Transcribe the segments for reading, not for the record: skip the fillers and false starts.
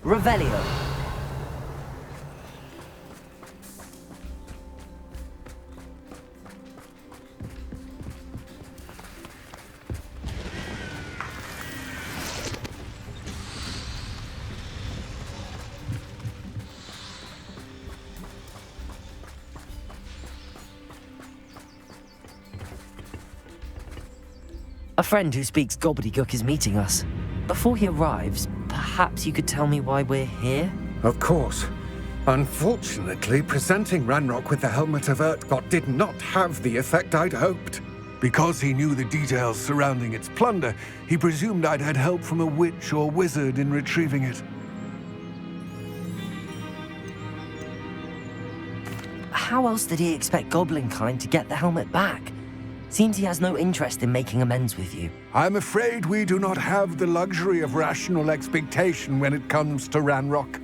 Revelio. A friend who speaks gobbledygook is meeting us. Before he arrives, perhaps you could tell me why we're here? Of course. Unfortunately, presenting Ranrock with the Helmet of Urtkot did not have the effect I'd hoped. Because he knew the details surrounding its plunder, he presumed I'd had help from a witch or wizard in retrieving it. How else did he expect Goblinkind to get the helmet back? Seems he has no interest in making amends with you. I'm afraid we do not have the luxury of rational expectation when it comes to Ranrock.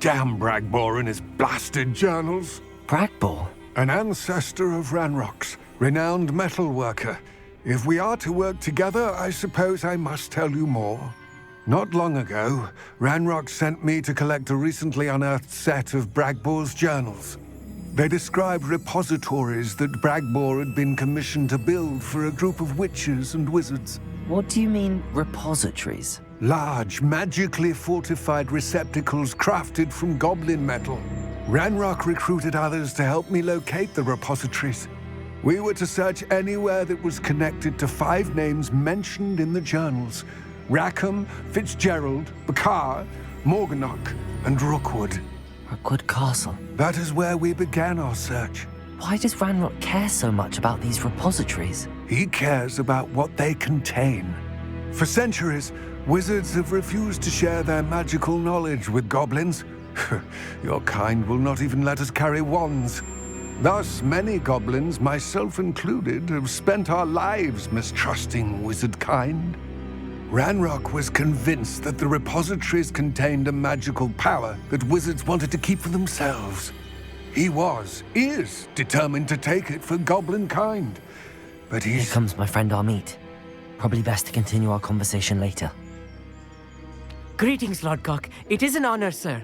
Damn Bragbor and his blasted journals. Bragbor? An ancestor of Ranrock's, renowned metal worker. If we are to work together, I suppose I must tell you more. Not long ago, Ranrock sent me to collect a recently unearthed set of Bragbor's journals. They described repositories that Bragbor had been commissioned to build for a group of witches and wizards. What do you mean, repositories? Large, magically fortified receptacles crafted from goblin metal. Ranrock recruited others to help me locate the repositories. We were to search anywhere that was connected to 5 names mentioned in the journals: Rackham, Fitzgerald, Bakar, Morganach, and Rookwood. Rookwood Castle. That is where we began our search. Why does Ranrock care so much about these repositories? He cares about what they contain. For centuries, wizards have refused to share their magical knowledge with goblins. Your kind will not even let us carry wands. Thus, many goblins, myself included, have spent our lives mistrusting wizard kind. Ranrock was convinced that the repositories contained a magical power that wizards wanted to keep for themselves. He is determined to take it for goblin kind. But Here comes my friend Amit. Probably best to continue our conversation later. Greetings, Lord Cock. It is an honor, sir.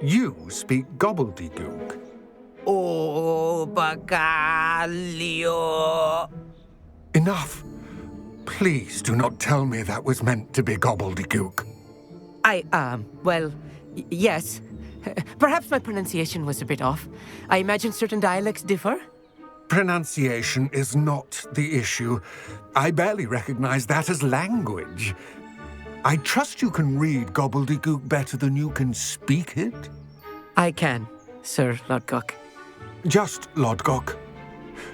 You speak gobbledygook. Oh, Bacalio. Enough. Please do not tell me that was meant to be gobbledygook. Yes. Perhaps my pronunciation was a bit off. I imagine certain dialects differ. Pronunciation is not the issue. I barely recognize that as language. I trust you can read gobbledygook better than you can speak it? I can, Sir Lodgok. Just Lodgok.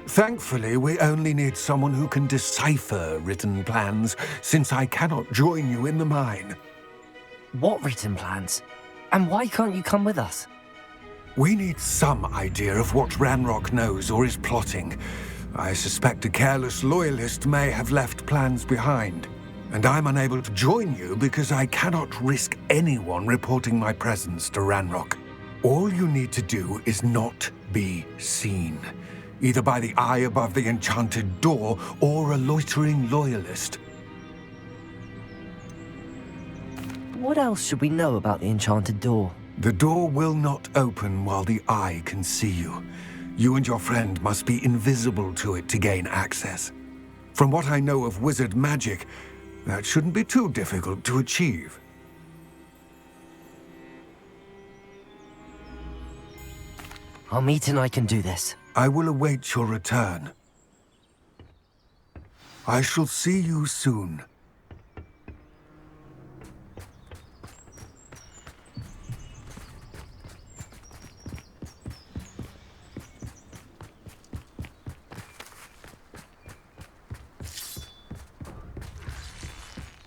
Thankfully, we only need someone who can decipher written plans, since I cannot join you in the mine. What written plans? And why can't you come with us? We need some idea of what Ranrock knows or is plotting. I suspect a careless loyalist may have left plans behind. And I'm unable to join you because I cannot risk anyone reporting my presence to Ranrock. All you need to do is not be seen, either by the eye above the enchanted door or a loitering loyalist. What else should we know about the enchanted door? The door will not open while the eye can see you. You and your friend must be invisible to it to gain access. From what I know of wizard magic, that shouldn't be too difficult to achieve. Amit and I can do this. I will await your return. I shall see you soon.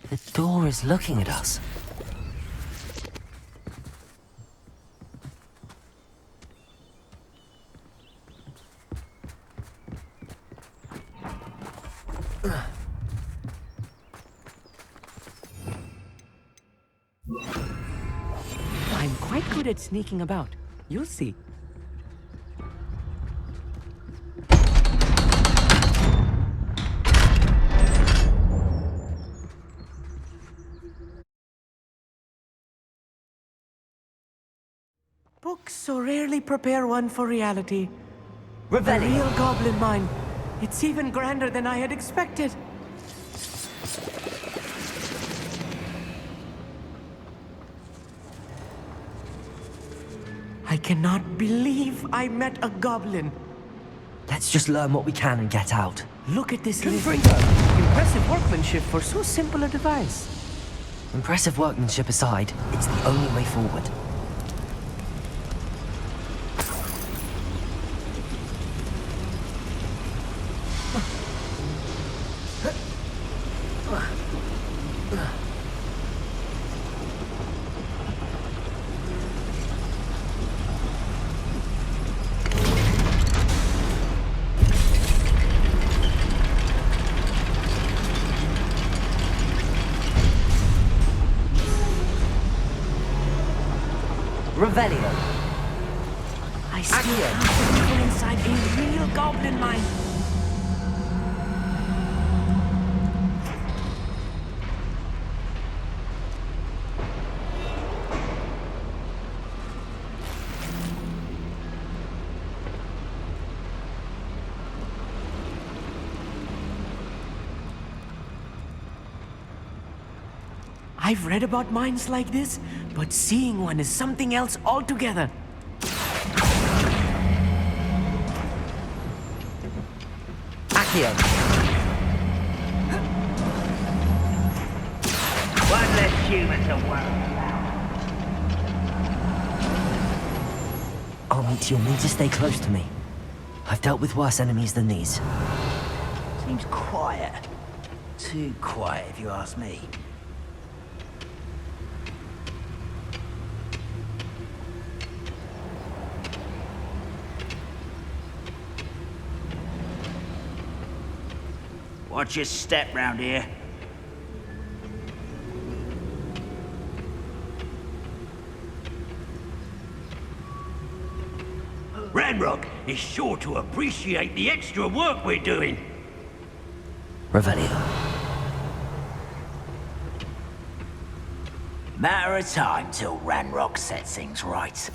The door is looking at us. I'm quite good at sneaking about. You'll see. Books so rarely prepare one for reality. The Revelio. real goblin mine. It's even grander than I had expected. I cannot believe I met a goblin. Let's just learn what we can and get out. Look at this lizard. Impressive workmanship for so simple a device. Impressive workmanship aside, it's the only way forward. Revelio. I still have to go inside a real goblin mine. I've read about mines like this, but seeing one is something else altogether. Accio. One less human to worry about. Armit, you'll need to stay close to me. I've dealt with worse enemies than these. Seems quiet. Too quiet, if you ask me. Watch your step round here. Ranrock is sure to appreciate the extra work we're doing. Revelio. Matter of time till Ranrock sets things right.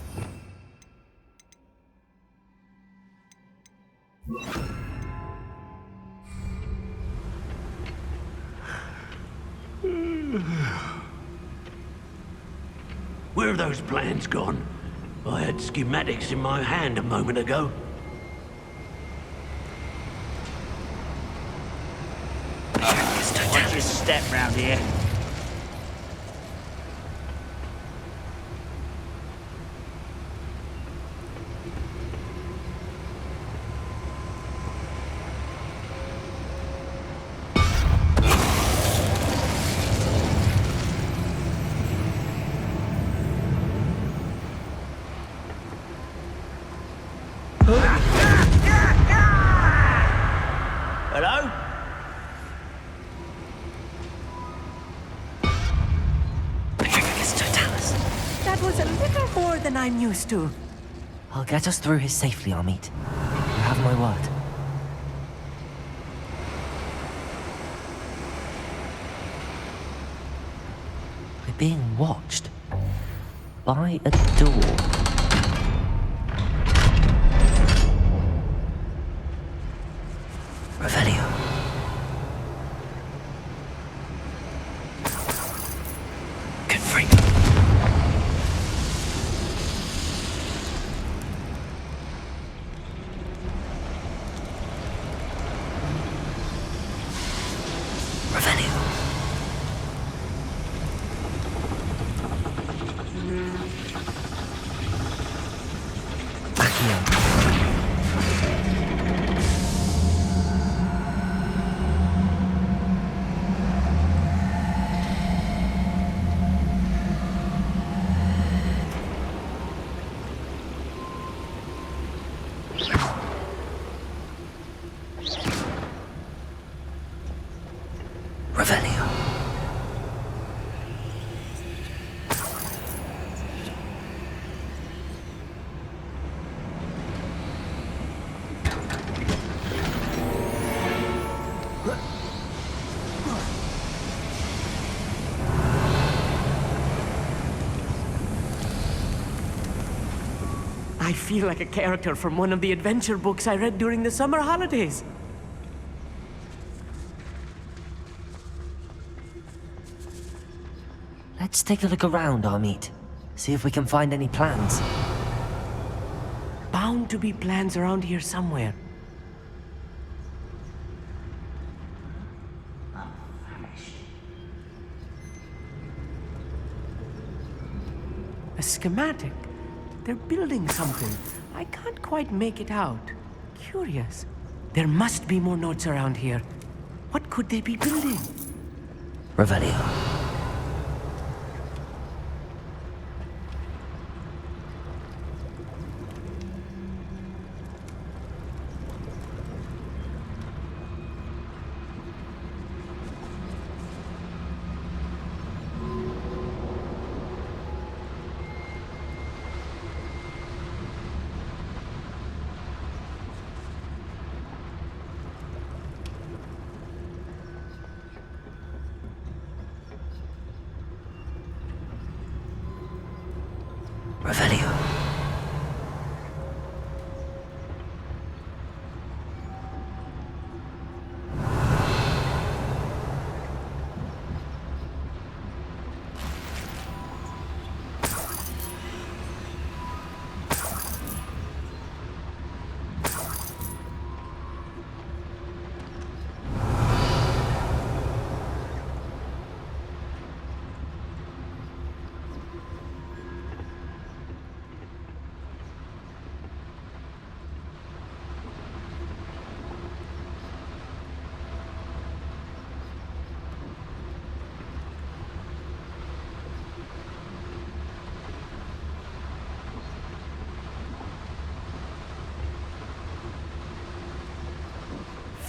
Where have those plans gone? I had schematics in my hand a moment ago. Watch your step round here. Hello? That was a little more than I'm used to. I'll get us through here safely, Armit. You have my word. We're being watched. By a door. Revelio. Good freak. Revelio. Accio. Revelio. I feel like a character from one of the adventure books I read during the summer holidays. Let's take a look around, Amit. See if we can find any plans. Bound to be plans around here somewhere. A schematic. They're building something. I can't quite make it out. Curious. There must be more notes around here. What could they be building? Revelio. Revelio.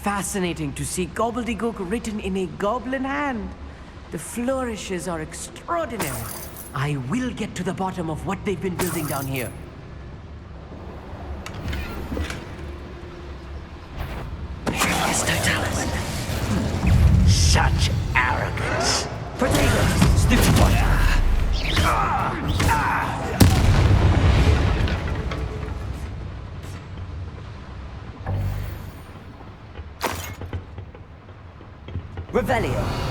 Fascinating to see gobbledygook written in a goblin hand. The flourishes are extraordinary. I will get to the bottom of what they've been building down here. Yes, Totalis. Such arrogance. Potatoes! Stupid one! Revelio.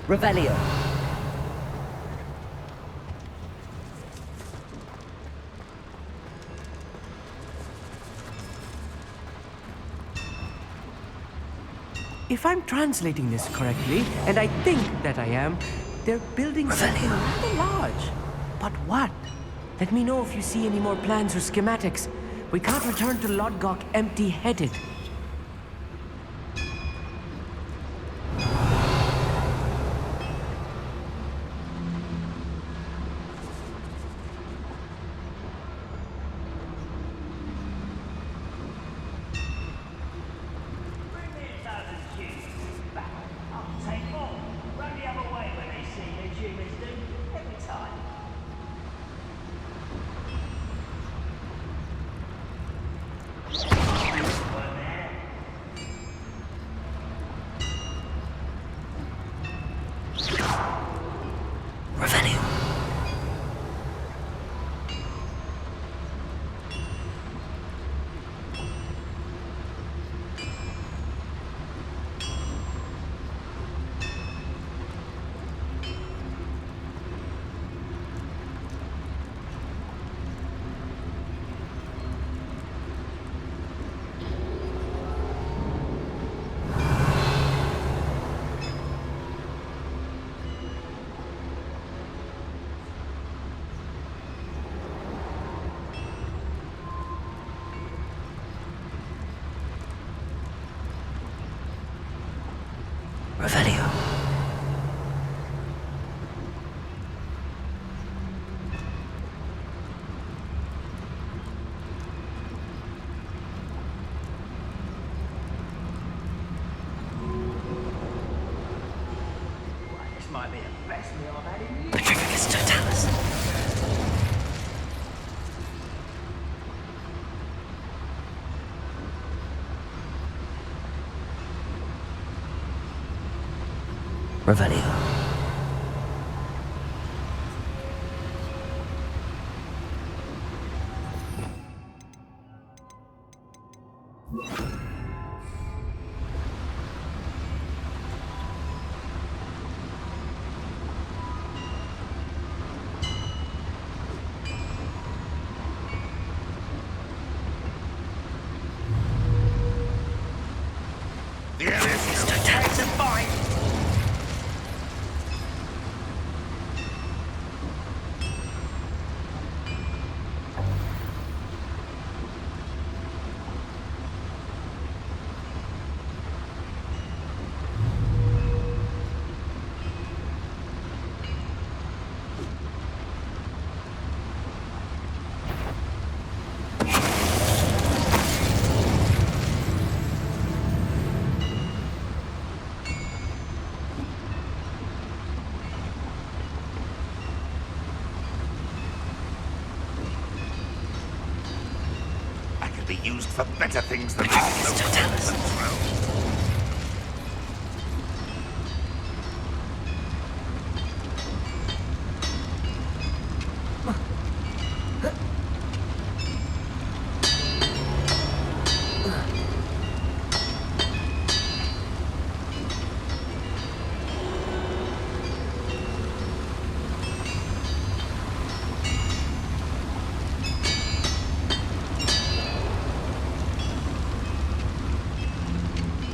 Revelio. If I'm translating this correctly, and I think that I am, they're building something rather large. But what? Let me know if you see any more plans or schematics. We can't return to Lodgok empty-headed. Revelio. Petrificus Totalis. Revelio. Petrificus Totalis. Be used for better things than Petrificus Totalis.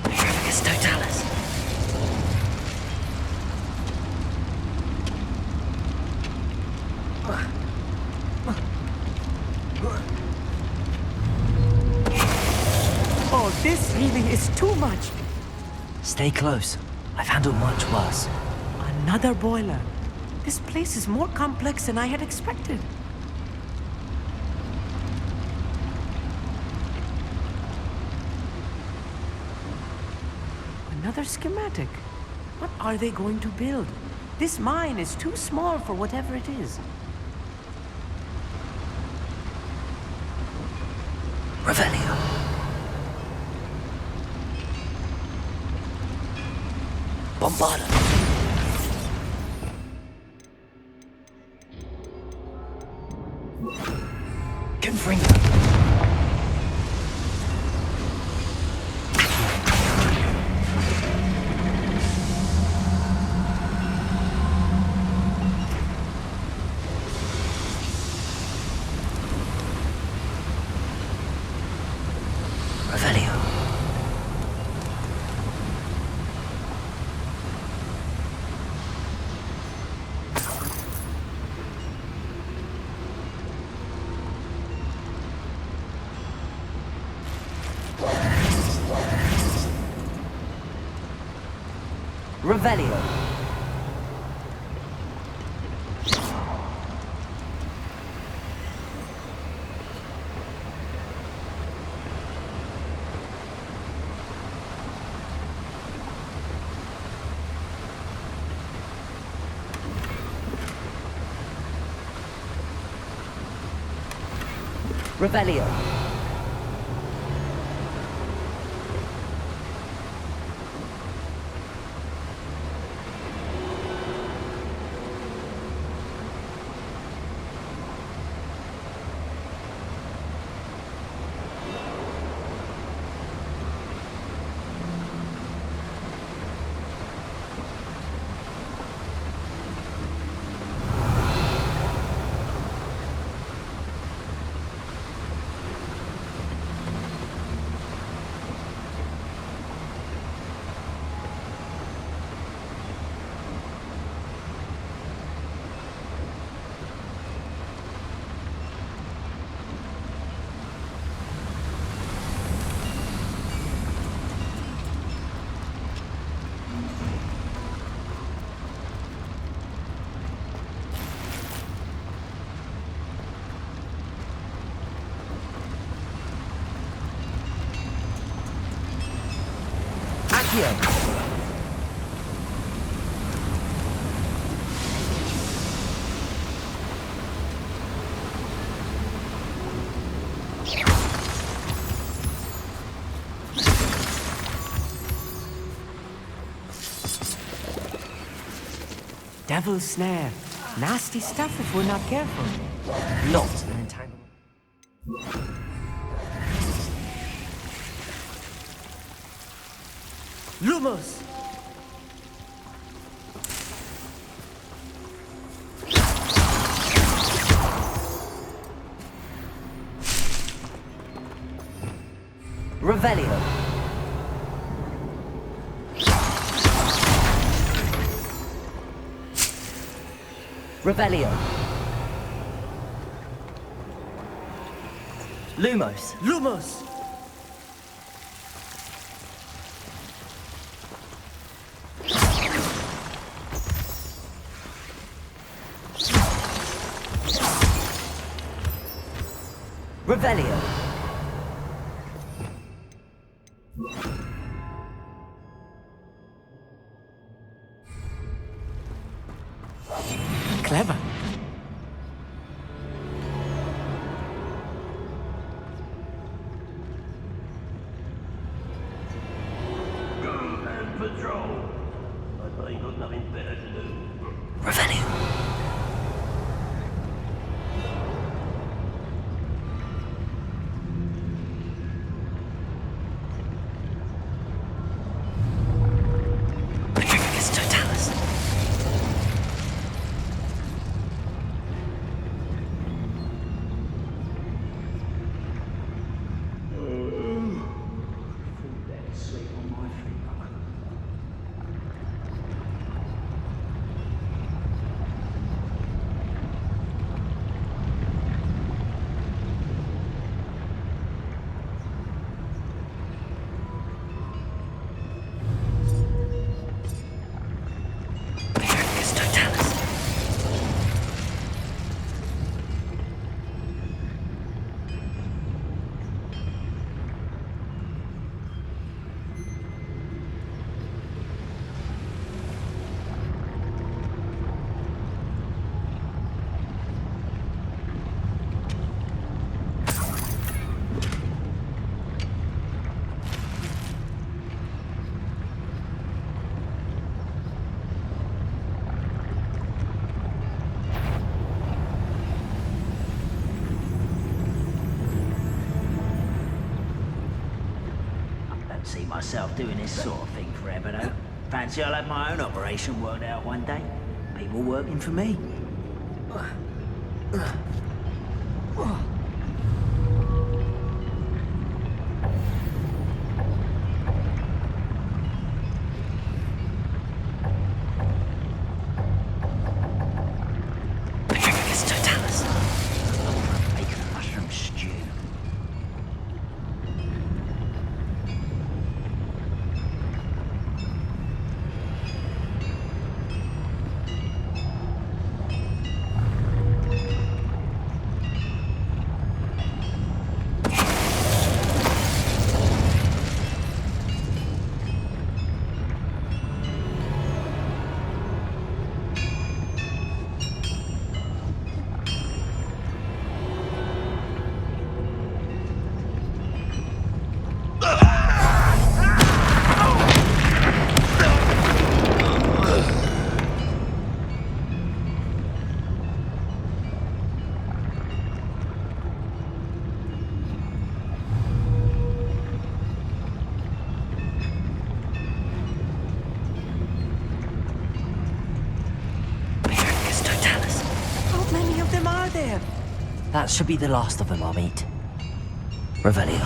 Petrificus Totalis. Oh, this really is too much. Stay close. I've handled much worse. Another boiler. This place is more complex than I had expected. Another schematic. What are they going to build? This mine is too small for whatever it is. Revelio. Bombarda. Confringo. Revelio. Revelio. Revelio. Accio. Devil's snare. Nasty stuff if we're not careful. Not an entanglement. Lumos! Revelio. Revelio. Lumos. Lumos! Revelio. Clever. And patrol. I ain't got nothing better to do. Revelio. Petrificus totalis. Sleep on my feet. Petrificus totalis. Don't see myself doing this sort of thing forever, though. Fancy I'll have my own operation worked out one day. People working for me. Petrificus totalis. Making a mushroom stew. Petrificus totalis. How many of them are there? That should be the last of them I'll meet. Revelio.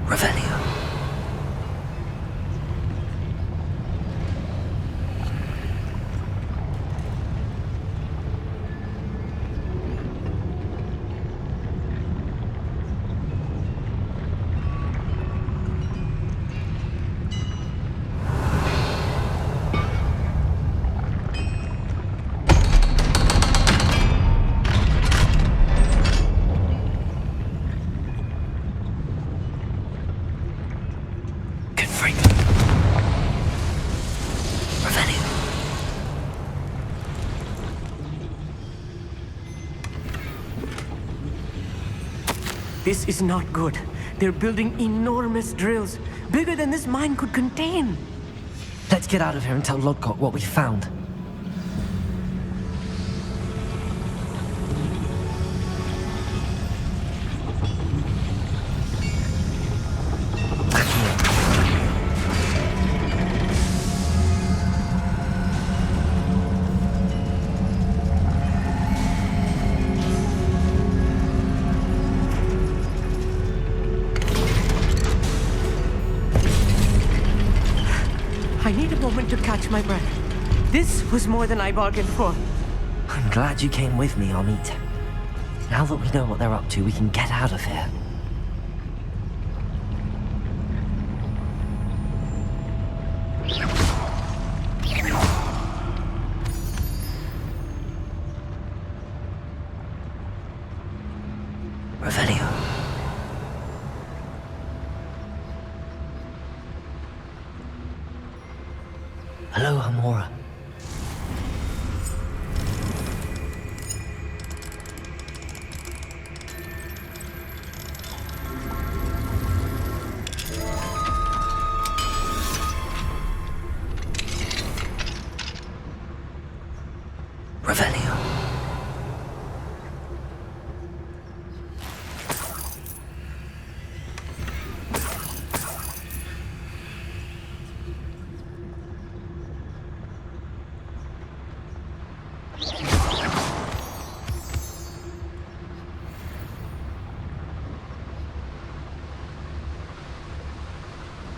Revelio. This is not good. They're building enormous drills, bigger than this mine could contain. Let's get out of here and tell Lodgok what we found. I need a moment to catch my breath. This was more than I bargained for. I'm glad you came with me, Amit. Now that we know what they're up to, we can get out of here. Revelio. Hello, Hamora. Revelio.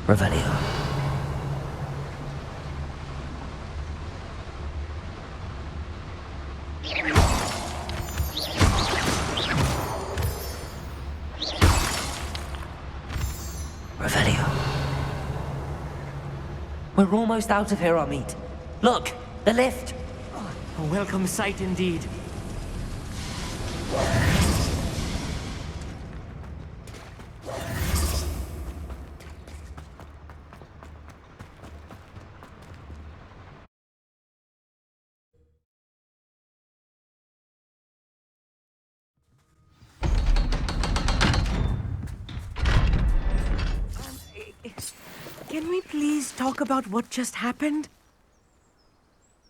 Revelio. Revelio. We're almost out of here, Amit. Look, the lift. A welcome sight indeed. Can we please talk about what just happened?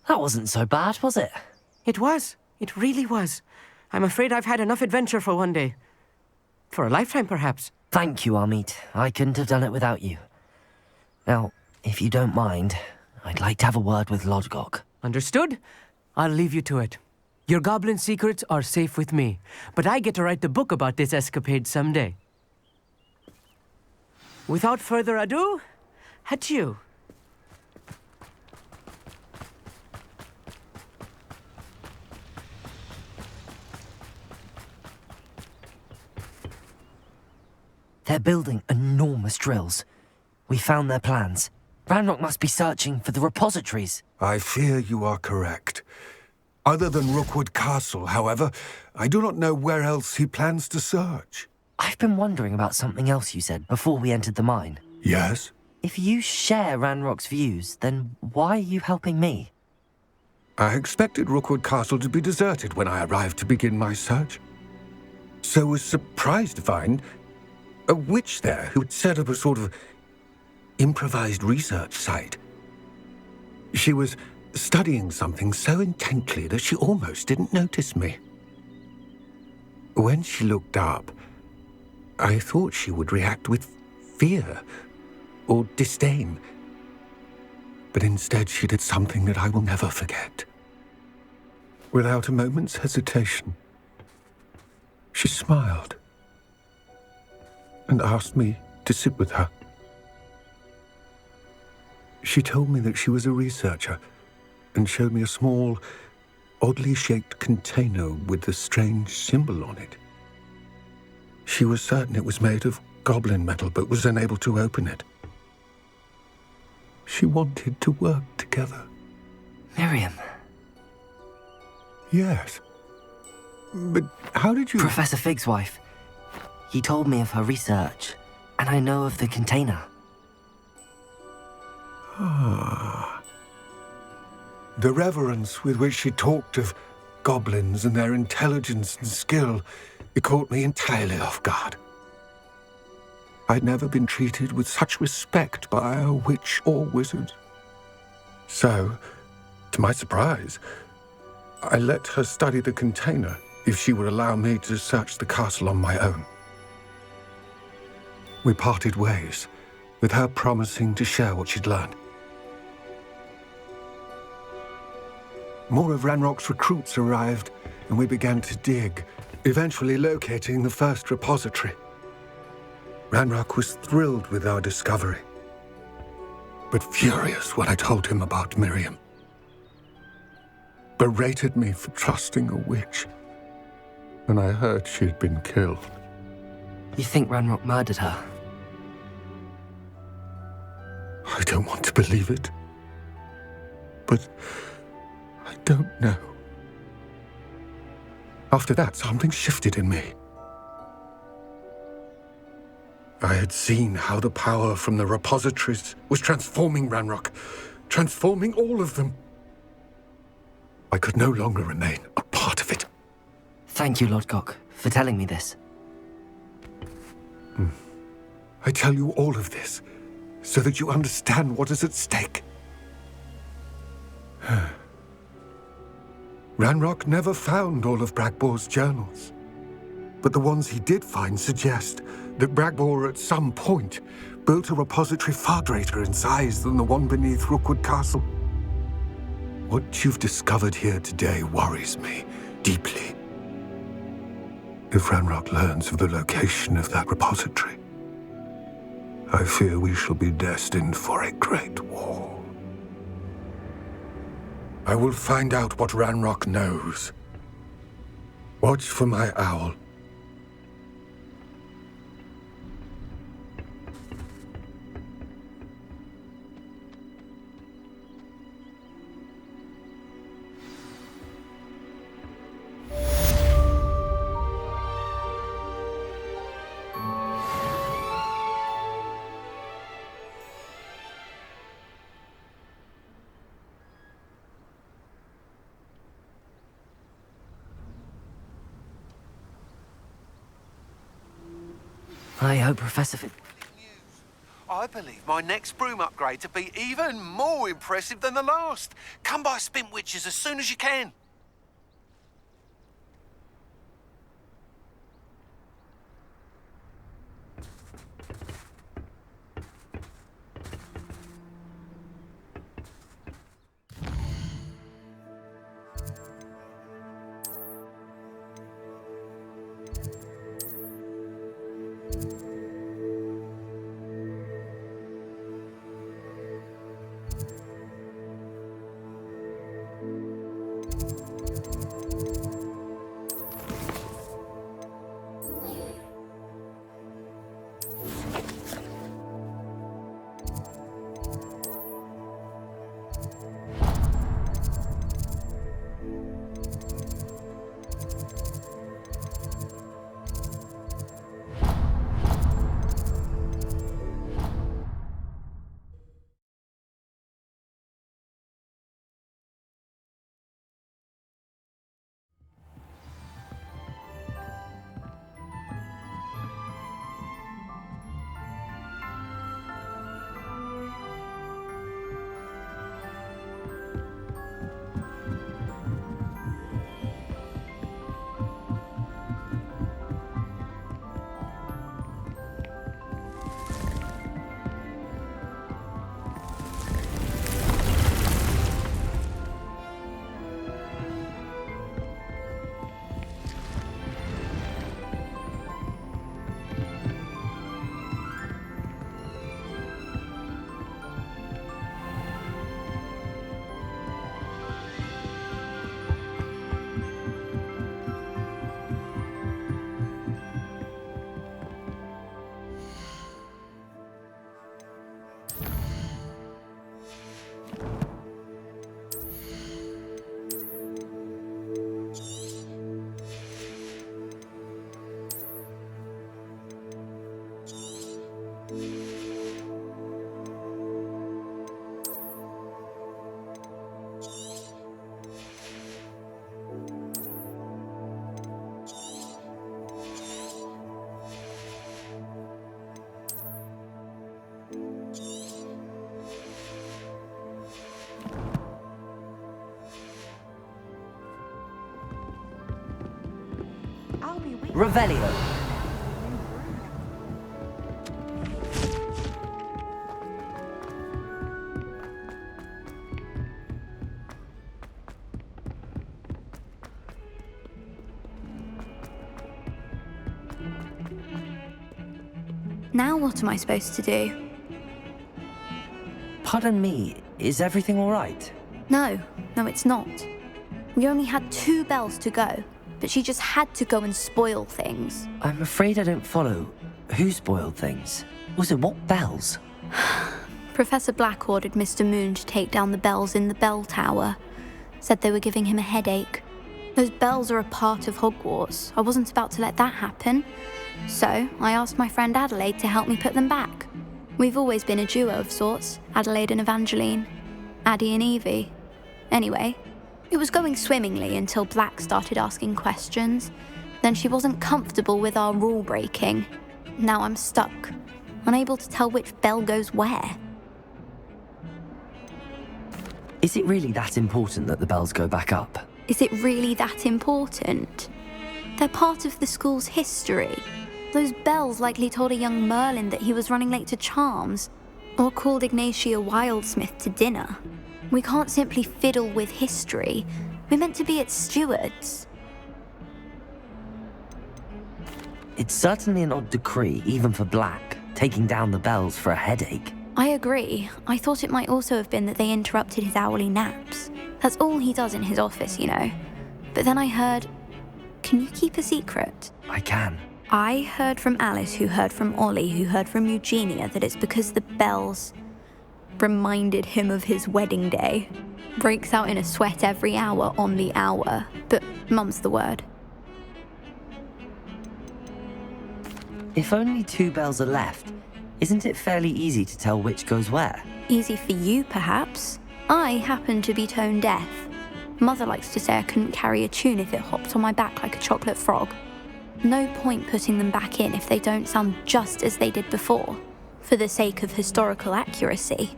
That wasn't so bad, was it? It was. It really was. I'm afraid I've had enough adventure for one day. For a lifetime, perhaps. Thank you, Amit. I couldn't have done it without you. Now, if you don't mind, I'd like to have a word with Lodgok. Understood? I'll leave you to it. Your goblin secrets are safe with me, but I get to write the book about this escapade someday. Without further ado, adieu. They're building enormous drills. We found their plans. Ranrock must be searching for the repositories. I fear you are correct. Other than Rookwood Castle, however, I do not know where else he plans to search. I've been wondering about something else you said before we entered the mine. Yes? If you share Ranrock's views, then why are you helping me? I expected Rookwood Castle to be deserted when I arrived to begin my search. So was surprised to find a witch there who had set up a sort of improvised research site. She was studying something so intently that she almost didn't notice me. When she looked up, I thought she would react with fear or disdain. But instead she did something that I will never forget. Without a moment's hesitation, she smiled and asked me to sit with her. She told me that she was a researcher and showed me a small, oddly shaped container with a strange symbol on it. She was certain it was made of goblin metal, but was unable to open it. She wanted to work together. Miriam. Yes. But how did you... Professor Fig's wife. He told me of her research, and I know of the container. Ah. The reverence with which she talked of goblins and their intelligence and skill It caught me entirely off guard. I'd never been treated with such respect by a witch or wizard. So, to my surprise, I let her study the container if she would allow me to search the castle on my own. We parted ways, with her promising to share what she'd learned. More of Ranrock's recruits arrived, and we began to dig, eventually locating the first repository. Ranrock was thrilled with our discovery, but furious when I told him about Miriam. Berated me for trusting a witch, and I heard she'd been killed. You think Ranrock murdered her? I don't want to believe it, but I don't know. After that, something shifted in me. I had seen how the power from the repositories was transforming Ranrock, transforming all of them. I could no longer remain a part of it. Thank you, Lord Gok, for telling me this. I tell you all of this so that you understand what is at stake. Ranrock never found all of Bragbor's journals, but the ones he did find suggest that Bragbor at some point built a repository far greater in size than the one beneath Rookwood Castle. What you've discovered here today worries me deeply. If Ranrock learns of the location of that repository, I fear we shall be destined for a great war. I will find out what Ranrock knows. Watch for my owl. I hope Professor I believe my next broom upgrade to be even more impressive than the last. Come by Spintwitches as soon as you can. Revelio. Now what am I supposed to do? Pardon me, is everything all right? No, it's not. We only had 2 bells to go, but she just had to go and spoil things. I'm afraid I don't follow. Who spoiled things? Also, what bells? Professor Black ordered Mr. Moon to take down the bells in the bell tower. Said they were giving him a headache. Those bells are a part of Hogwarts. I wasn't about to let that happen. So I asked my friend Adelaide to help me put them back. We've always been a duo of sorts, Adelaide and Evangeline. Addie and Evie. Anyway, it was going swimmingly until Black started asking questions. Then she wasn't comfortable with our rule breaking. Now I'm stuck, unable to tell which bell goes where. Is it really that important that the bells go back up? Is it really that important? They're part of the school's history. Those bells likely told a young Merlin that he was running late to Charms, or called Ignatia Wildsmith to dinner. We can't simply fiddle with history. We're meant to be its stewards. It's certainly an odd decree, even for Black, taking down the bells for a headache. I agree. I thought it might also have been that they interrupted his hourly naps. That's all he does in his office, you know. But then I heard... Can you keep a secret? I can. I heard from Alice, who heard from Ollie, who heard from Eugenia, that it's because the bells reminded him of his wedding day. Breaks out in a sweat every hour on the hour, but mum's the word. If only 2 bells are left, isn't it fairly easy to tell which goes where? Easy for you, perhaps. I happen to be tone deaf. Mother likes to say I couldn't carry a tune if it hopped on my back like a chocolate frog. No point putting them back in if they don't sound just as they did before, for the sake of historical accuracy.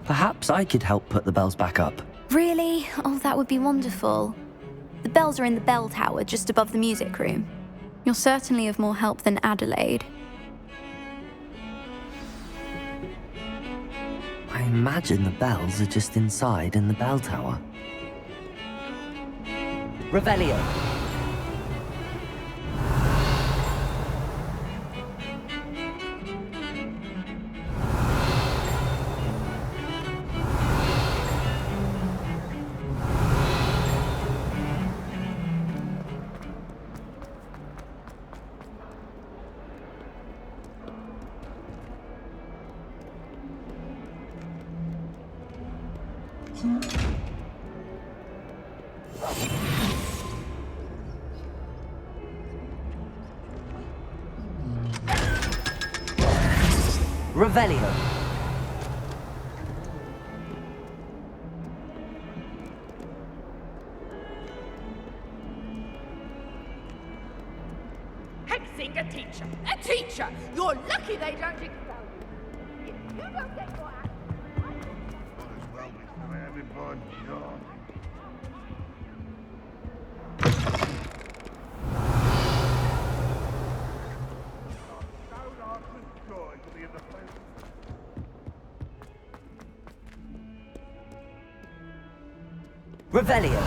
Perhaps I could help put the bells back up. Really? Oh, that would be wonderful. The bells are in the bell tower just above the music room. You're certainly of more help than Adelaide. I imagine the bells are just inside in the bell tower. Revelio. Revelio. Hexing a teacher! A teacher! You're lucky they don't expel you. If you don't get your act... Revelio.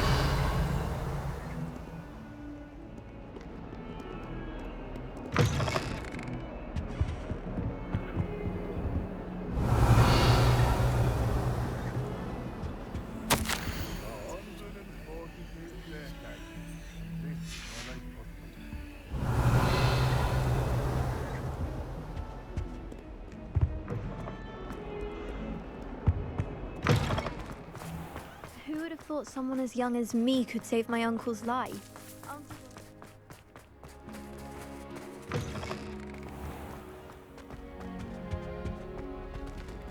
Who would have thought someone as young as me could save my uncle's life?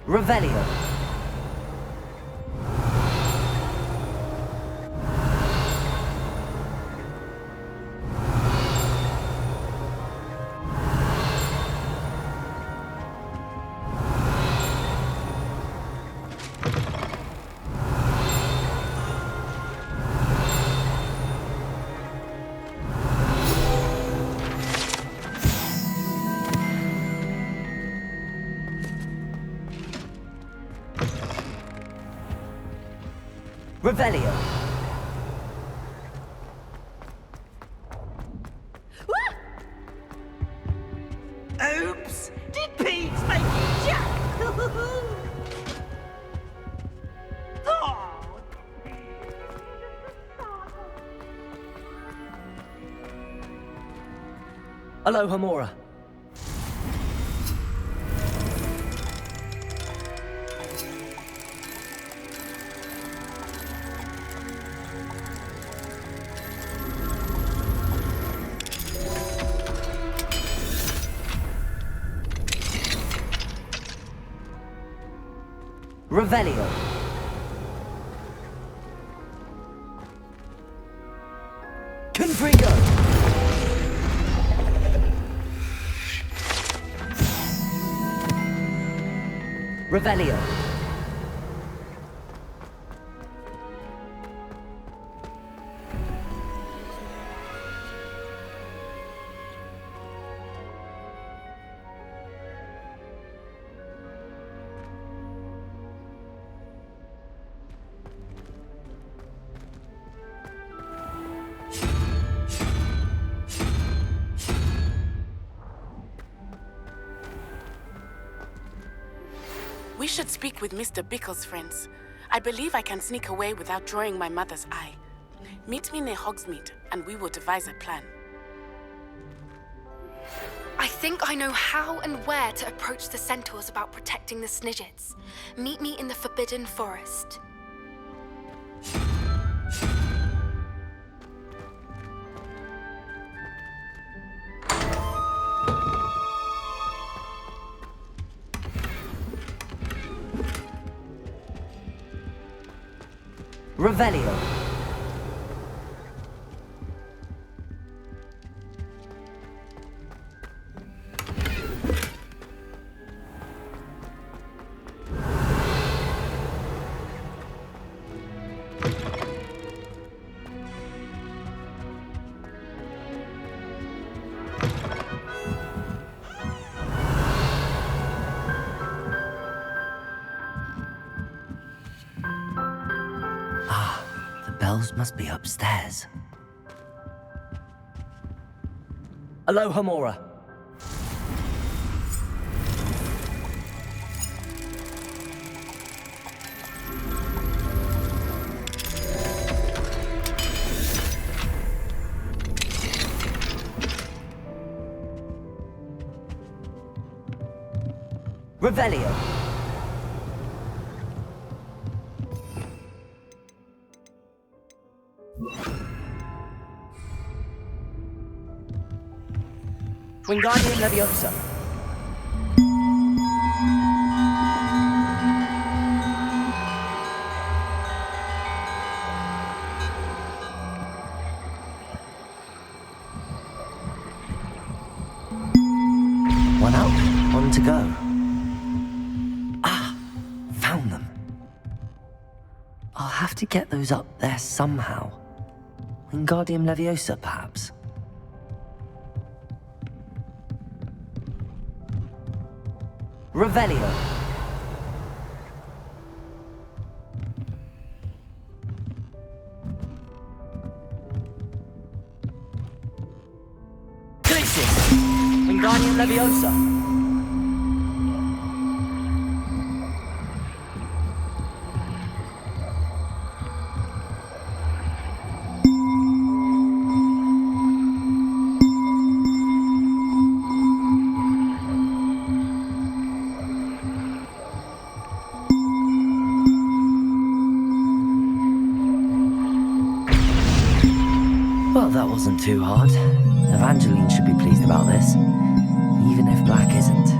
Revelio. Revelio. Oops! Did Pete make you jack? Oh, Aloha Mora. Revelio. Confringo. Revelio. We should speak with Mr. Bickle's friends. I believe I can sneak away without drawing my mother's eye. Meet me near Hogsmeade, and we will devise a plan. I think I know how and where to approach the centaurs about protecting the Snidgets. Meet me in the Forbidden Forest. Revelio. Bells must be upstairs. Aloha Mora. Revelio. Wingardium Leviosa. One up, one to go. Ah, found them. I'll have to get those up there somehow. Wingardium Leviosa, perhaps. Revelio. Glacius. Wingardium Leviosa. Well, that wasn't too hard. Evangeline should be pleased about this, even if Black isn't.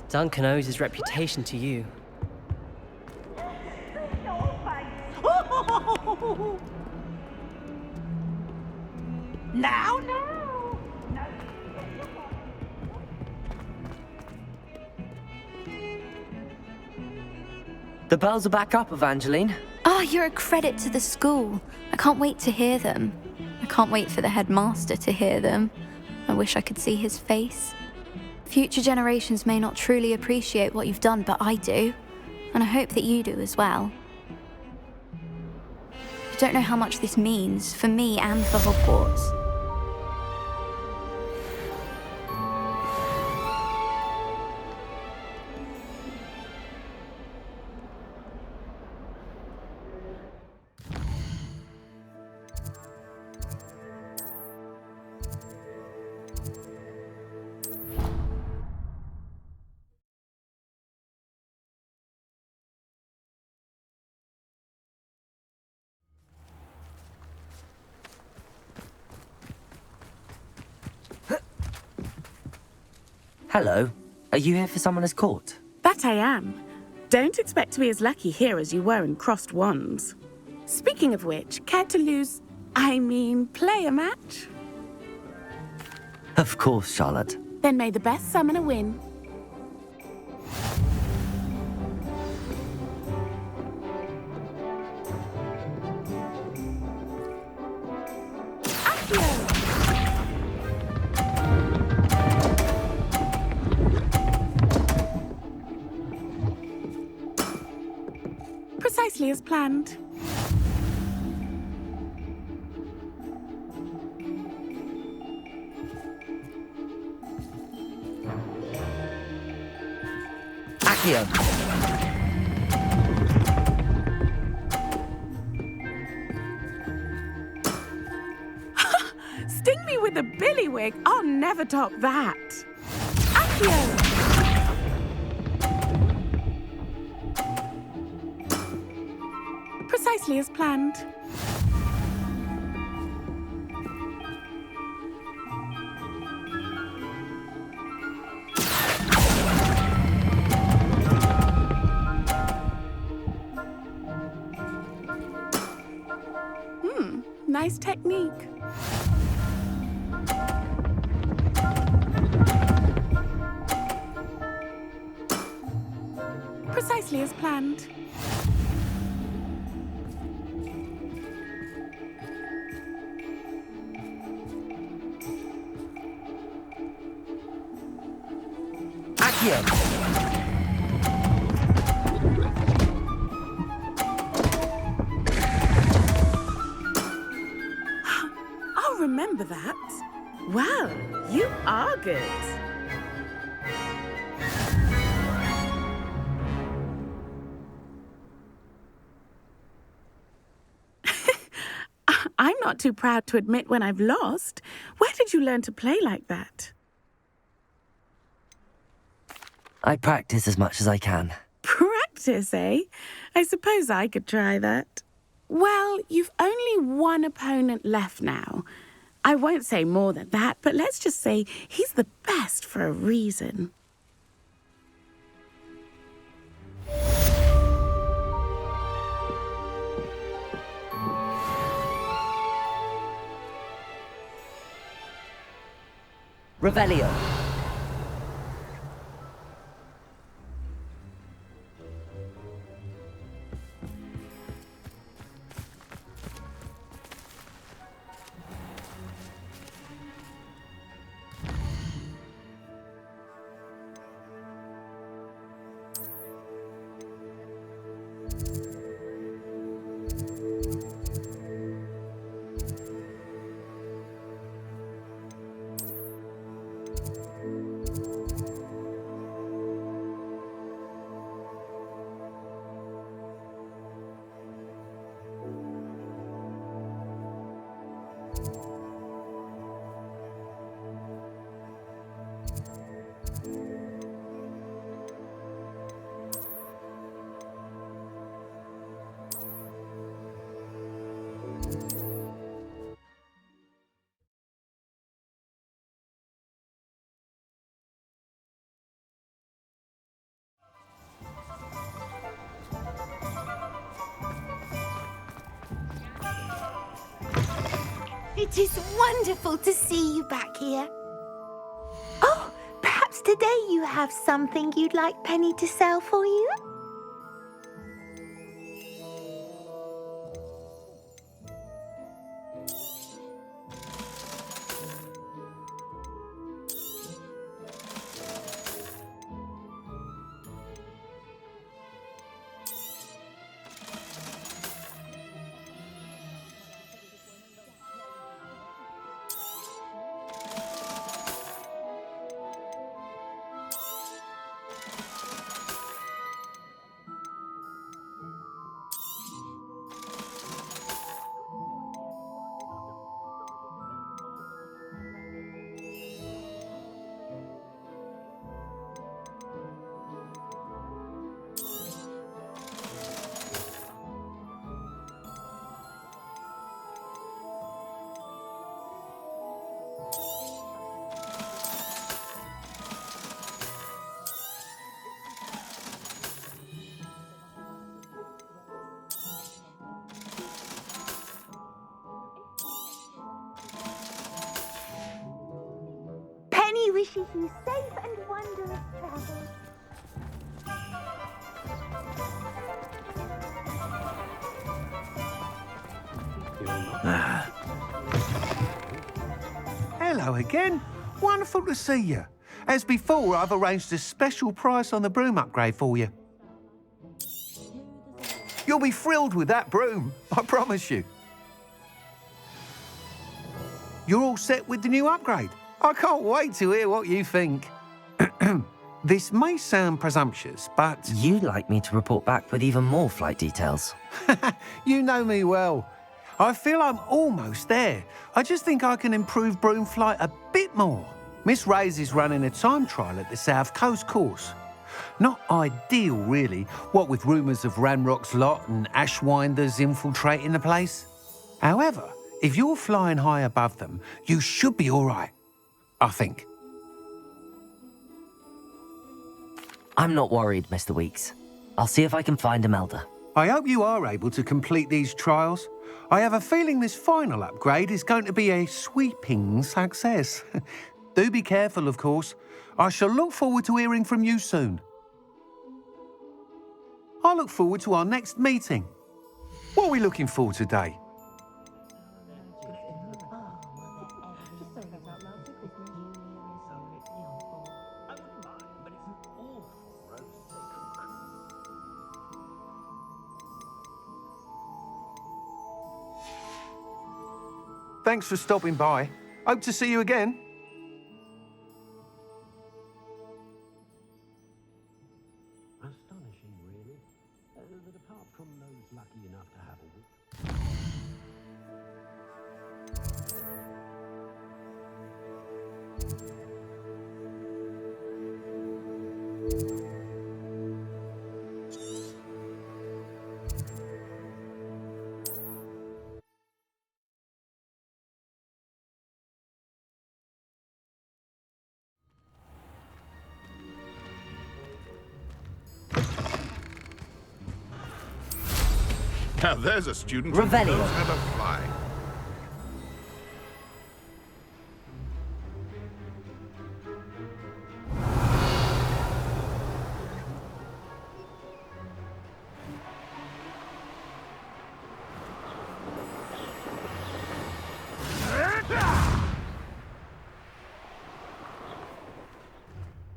Duncan owes his reputation to you. The bells are back up, Evangeline. Oh, you're a credit to the school. I can't wait to hear them. I can't wait for the headmaster to hear them. I wish I could see his face. Future generations may not truly appreciate what you've done, but I do. And I hope that you do as well. I don't know how much this means for me and for Hogwarts. Hello. Are you here for Summoner's Court? That I am. Don't expect to be as lucky here as you were in Crossed Wands. Speaking of which, care to play a match? Of course, Charlotte. Then may the best summoner win. Precisely as planned. Accio. Sting me with a billywig. I'll never top that. Accio. Precisely as planned. Nice technique. Precisely as planned. Accio. I'll remember that. Well, you are good. I'm not too proud to admit when I've lost. Where did you learn to play like that? I practice as much as I can. Practice, eh? I suppose I could try that. Well, you've only one opponent left now. I won't say more than that, but let's just say he's the best for a reason. Revelio. It is wonderful to see you back here. Oh, perhaps today you have something you'd like Penny to sell for you? wishes you safe and wondrous travels. Hello again. Wonderful to see you. As before, I've arranged a special price on the broom upgrade for you. You'll be thrilled with that broom, I promise you. You're all set with the new upgrade. I can't wait to hear what you think. This may sound presumptuous, but... You'd like me to report back with even more flight details. You know me well. I feel I'm almost there. I just think I can improve broom flight a bit more. Miss Ray's is running a time trial at the South Coast course. Not ideal, really, what with rumours of Ranrock's lot and Ashwinders infiltrating the place. However, if you're flying high above them, you should be all right, I think. I'm not worried, Mr. Weeks. I'll see if I can find Imelda. I hope you are able to complete these trials. I have a feeling this final upgrade is going to be a sweeping success. Do be careful, of course. I shall look forward to hearing from you soon. I look forward to our next meeting. What are we looking for today? Thanks for stopping by. Hope to see you again. Astonishing, really, that apart from those lucky enough to have a Now there's a student Revelio. who knows how to fly.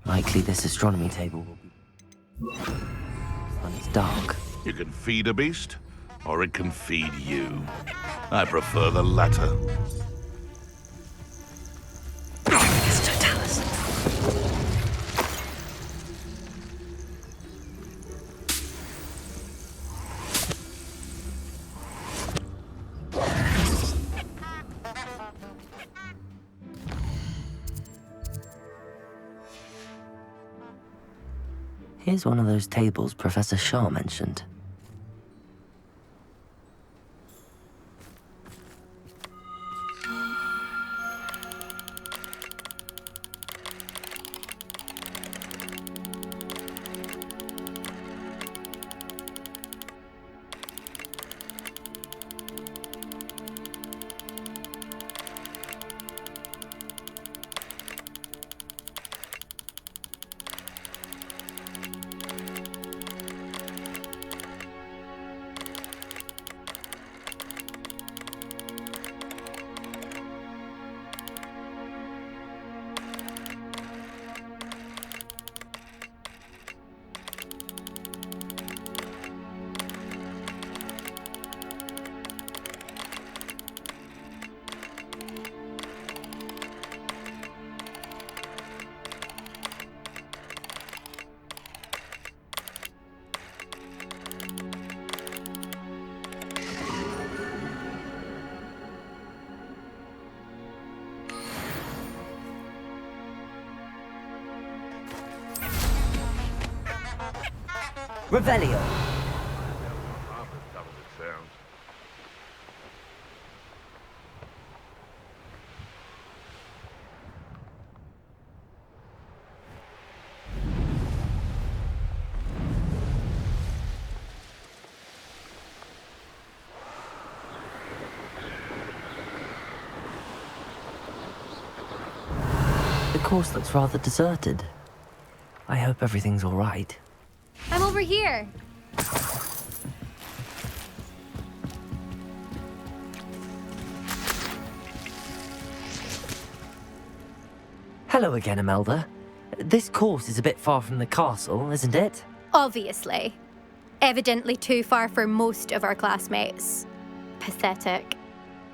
Likely this astronomy table will be... when it's dark. You can feed a beast, or it can feed you. I prefer the latter. It's Totalis. Here's one of those tables Professor Shaw mentioned. Revelio. The course looks rather deserted. I hope everything's all right. I'm over here. Hello again, Imelda. This course is a bit far from the castle, isn't it? Obviously. Evidently too far for most of our classmates. Pathetic.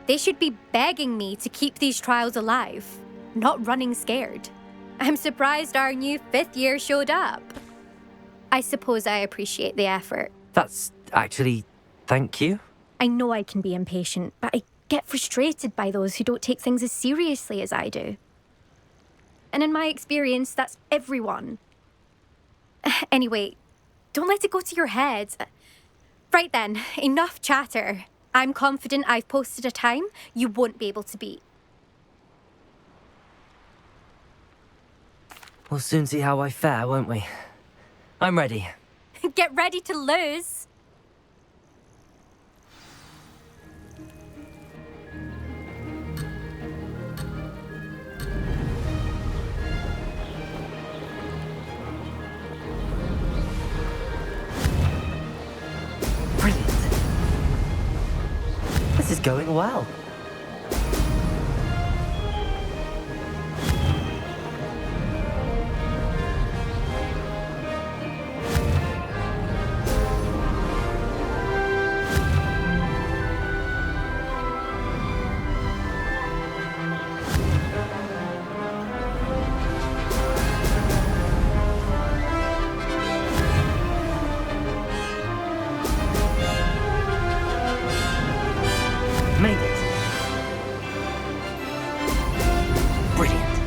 They should be begging me to keep these trials alive, not running scared. I'm surprised our new 5th year showed up. I suppose I appreciate the effort. That's actually... thank you. I know I can be impatient, but I get frustrated by those who don't take things as seriously as I do. And in my experience, that's everyone. Anyway, don't let it go to your head. Right then, enough chatter. I'm confident I've posted a time you won't be able to beat. We'll soon see how I fare, won't we? I'm ready. Get ready to lose. Brilliant. This is going well. Made it. Brilliant.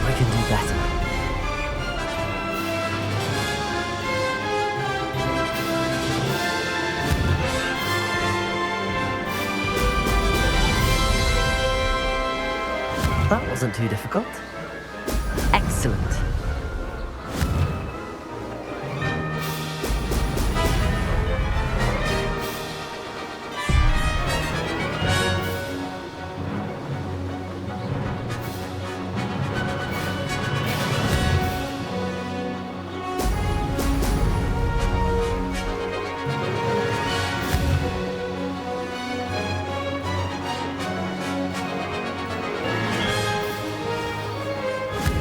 I can do better. That wasn't too difficult. Excellent.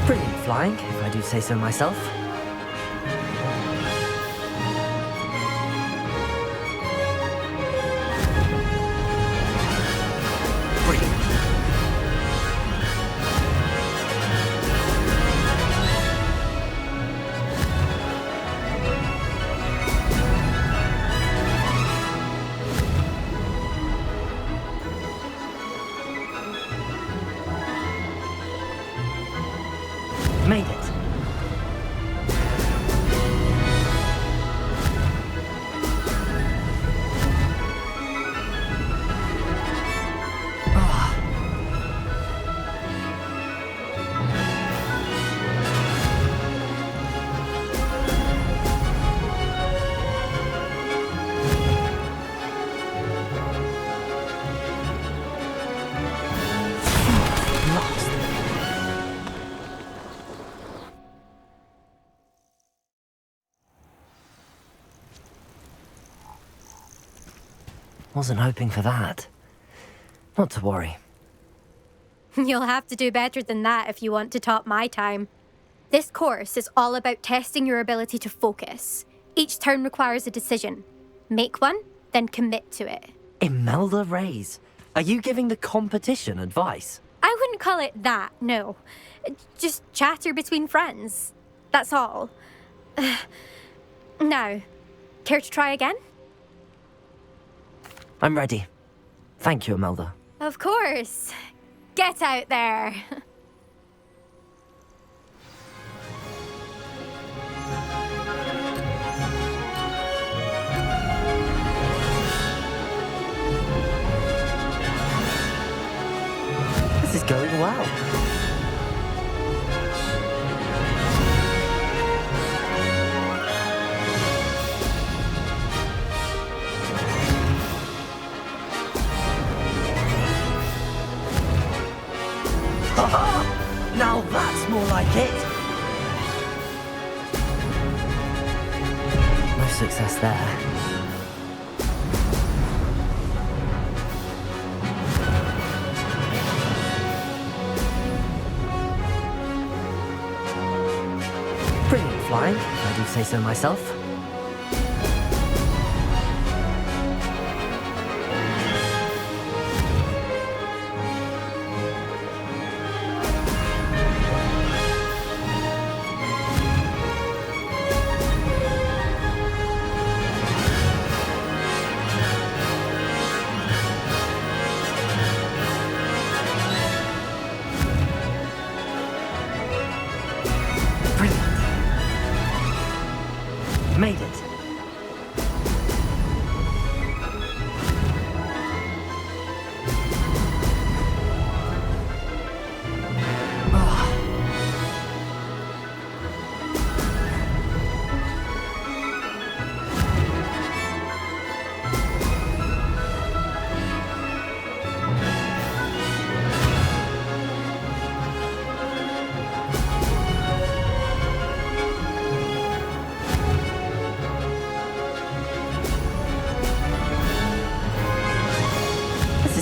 Brilliant flying, if I do say so myself. Brilliant. Made it. Lost. Wasn't hoping for that. Not to worry. You'll have to do better than that if you want to top my time. This course is all about testing your ability to focus. Each turn requires a decision. Make one, then commit to it. Imelda Reyes, are you giving the competition advice? I wouldn't call it that, no. Just chatter between friends. That's all. Now, care to try again? I'm ready. Thank you, Imelda. Of course. Get out there. This is going well. hit! No success there. Brilliant flying, if I do say so myself. Made it.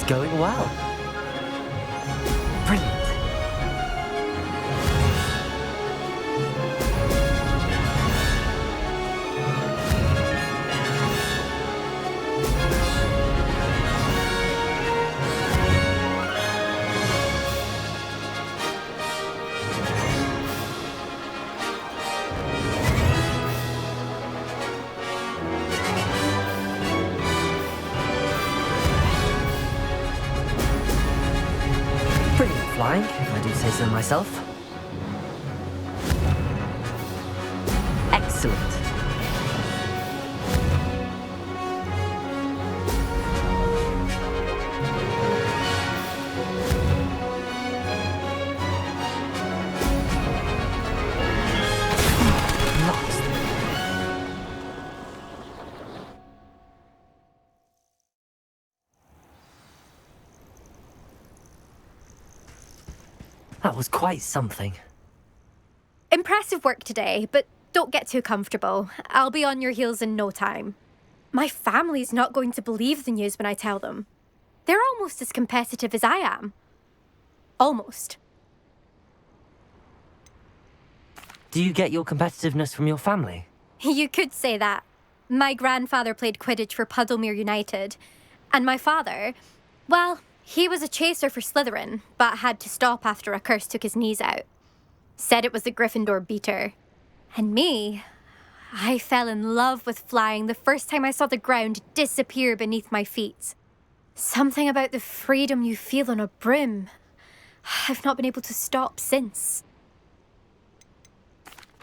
Going well. Brilliant. Flying, if I do say so myself. Excellent. Lost. That was quite something. Impressive work today, but don't get too comfortable. I'll be on your heels in no time. My family's not going to believe the news when I tell them. They're almost as competitive as I am. Almost. Do you get your competitiveness from your family? You could say that. My grandfather played Quidditch for Puddlemere United. And my father, well, he was a chaser for Slytherin, but had to stop after a curse took his knees out. Said it was the Gryffindor beater. And me, I fell in love with flying the first time I saw the ground disappear beneath my feet. Something about the freedom you feel on a broom. I've not been able to stop since.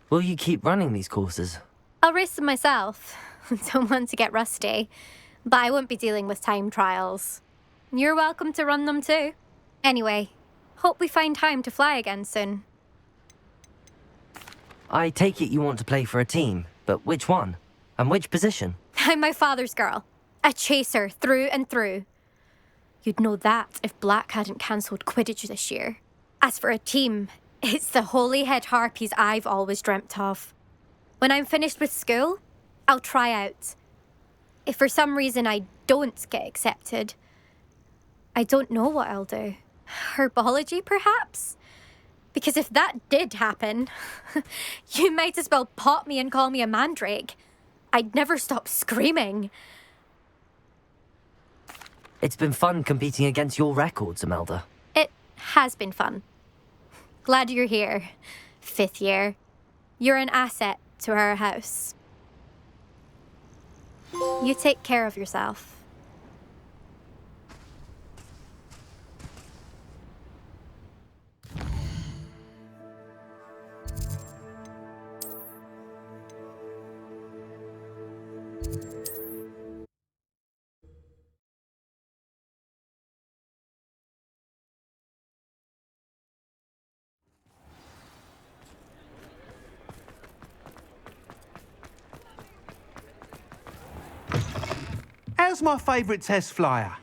Will you keep running these courses? I'll race them myself. Don't want to get rusty. But I won't be dealing with time trials. You're welcome to run them too. Anyway, hope we find time to fly again soon. I take it you want to play for a team, but which one? And which position? I'm my father's girl. A chaser through and through. You'd know that if Black hadn't cancelled Quidditch this year. As for a team, it's the Holyhead Harpies I've always dreamt of. When I'm finished with school, I'll try out. If for some reason I don't get accepted, I don't know what I'll do. Herbology, perhaps? Because if that did happen, you might as well pop me and call me a mandrake. I'd never stop screaming. It's been fun competing against your records, Imelda. It has been fun. Glad you're here, 5th year. You're an asset to our house. You take care of yourself. How's my favourite test flyer?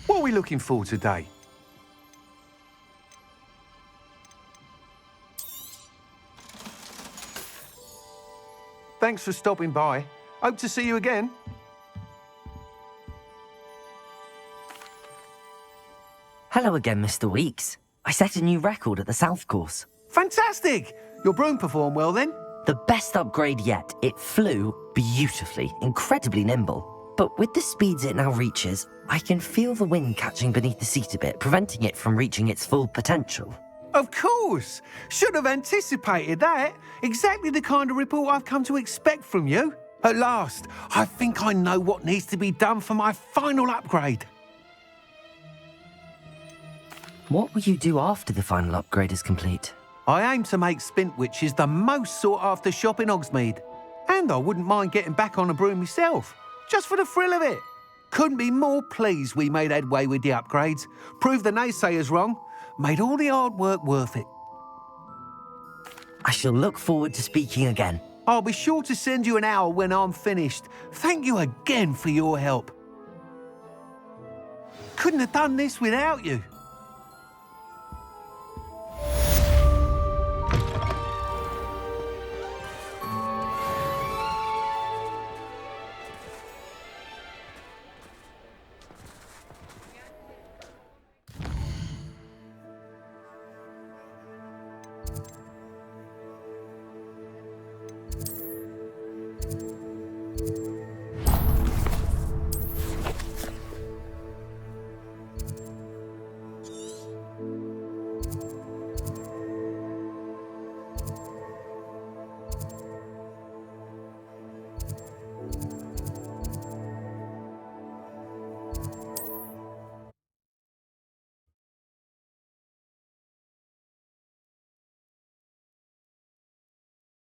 What are we looking for today? Thanks for stopping by. Hope to see you again. Hello again, Mr. Weeks. I set a new record at the South Course. Fantastic! Your broom performed well then? The best upgrade yet. It flew beautifully, incredibly nimble. But with the speeds it now reaches, I can feel the wind catching beneath the seat a bit, preventing it from reaching its full potential. Of course! Should have anticipated that. Exactly the kind of report I've come to expect from you. At last, I think I know what needs to be done for my final upgrade. What will you do after the final upgrade is complete? I aim to make Spintwitches the most sought-after shop in Hogsmeade. And I wouldn't mind getting back on a broom myself, just for the thrill of it. Couldn't be more pleased we made headway with the upgrades, proved the naysayers wrong, made all the hard work worth it. I shall look forward to speaking again. I'll be sure to send you an hour when I'm finished. Thank you again for your help. Couldn't have done this without you.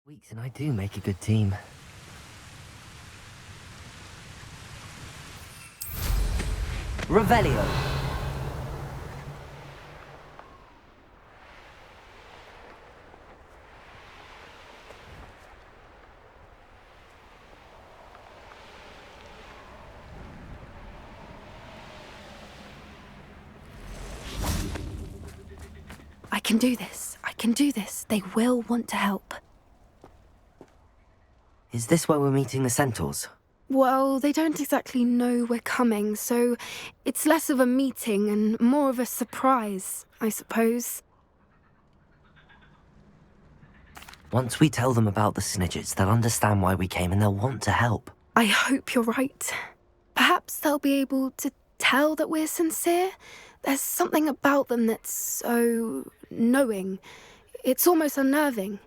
Weeks and I do make a good team. Revelio. I can do this. I can do this. They will want to help. Is this where we're meeting the Centaurs? Well, they don't exactly know we're coming, so it's less of a meeting and more of a surprise, I suppose. Once we tell them about the Snidgets, they'll understand why we came and they'll want to help. I hope you're right. Perhaps they'll be able to tell that we're sincere. There's something about them that's so knowing. It's almost unnerving.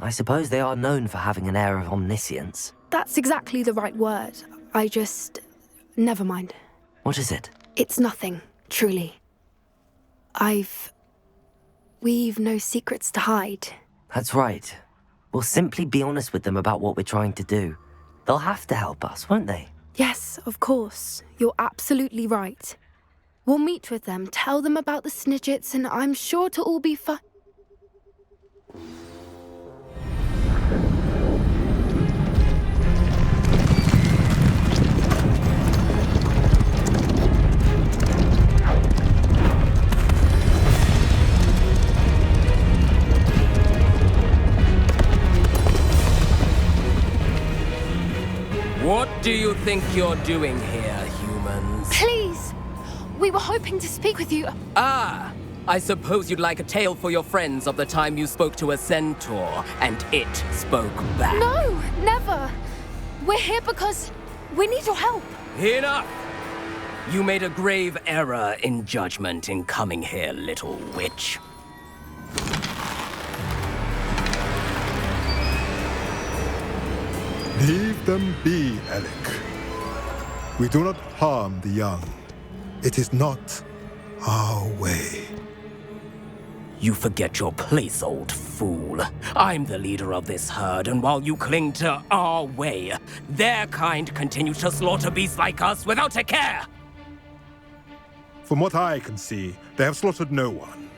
I suppose they are known for having an air of omniscience. That's exactly the right word. Never mind. What is it? It's nothing, truly. We've no secrets to hide. That's right. We'll simply be honest with them about what we're trying to do. They'll have to help us, won't they? Yes, of course. You're absolutely right. We'll meet with them, tell them about the Snidgets, and I'm sure to all be fine. What do you think you're doing here, humans? Please! We were hoping to speak with you. Ah! I suppose you'd like a tale for your friends of the time you spoke to a centaur, and it spoke back. No, never! We're here because we need your help. Enough! You made a grave error in judgment in coming here, little witch. Leave them be, Alec. We do not harm the young. It is not our way. You forget your place, old fool. I'm the leader of this herd, and while you cling to our way, their kind continue to slaughter beasts like us without a care! From what I can see, they have slaughtered no one.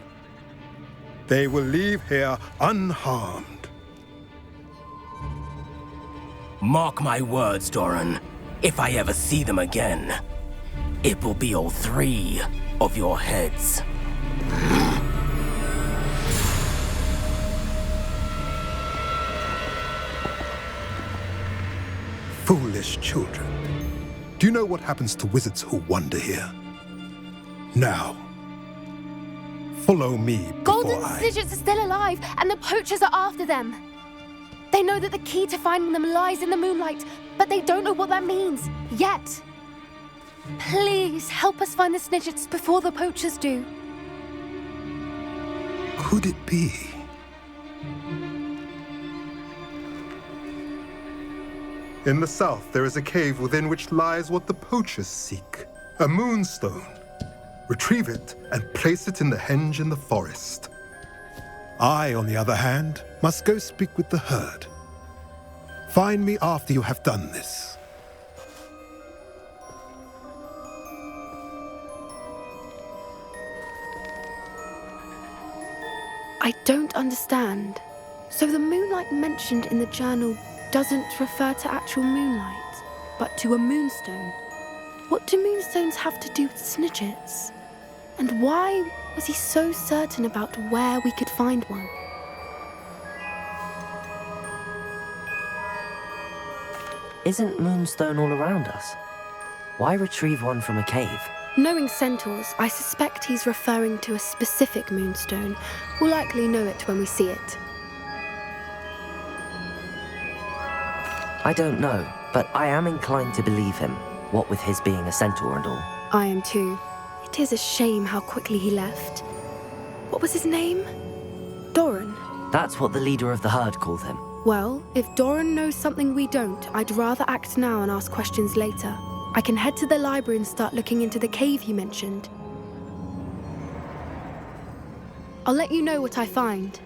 They will leave here unharmed. Mark my words, Doran. If I ever see them again, it will be all 3 of your heads. Foolish children. Do you know what happens to wizards who wander here? Now, follow me before Golden Snidgets are still alive, and the poachers are after them. They know that the key to finding them lies in the moonlight, but they don't know what that means, yet. Please, help us find the Snidgets before the poachers do. Could it be? In the south, there is a cave within which lies what the poachers seek. A moonstone. Retrieve it and place it in the henge in the forest. I, on the other hand, must go speak with the herd. Find me after you have done this. I don't understand. So the moonlight mentioned in the journal doesn't refer to actual moonlight, but to a moonstone. What do moonstones have to do with Snidgets? And why was he so certain about where we could find one? Isn't moonstone all around us? Why retrieve one from a cave? Knowing centaurs, I suspect he's referring to a specific moonstone. We'll likely know it when we see it. I don't know, but I am inclined to believe him, what with his being a centaur and all. I am too. It is a shame how quickly he left. What was his name? Doran. That's what the leader of the herd called him. Well, if Doran knows something we don't, I'd rather act now and ask questions later. I can head to the library and start looking into the cave you mentioned. I'll let you know what I find.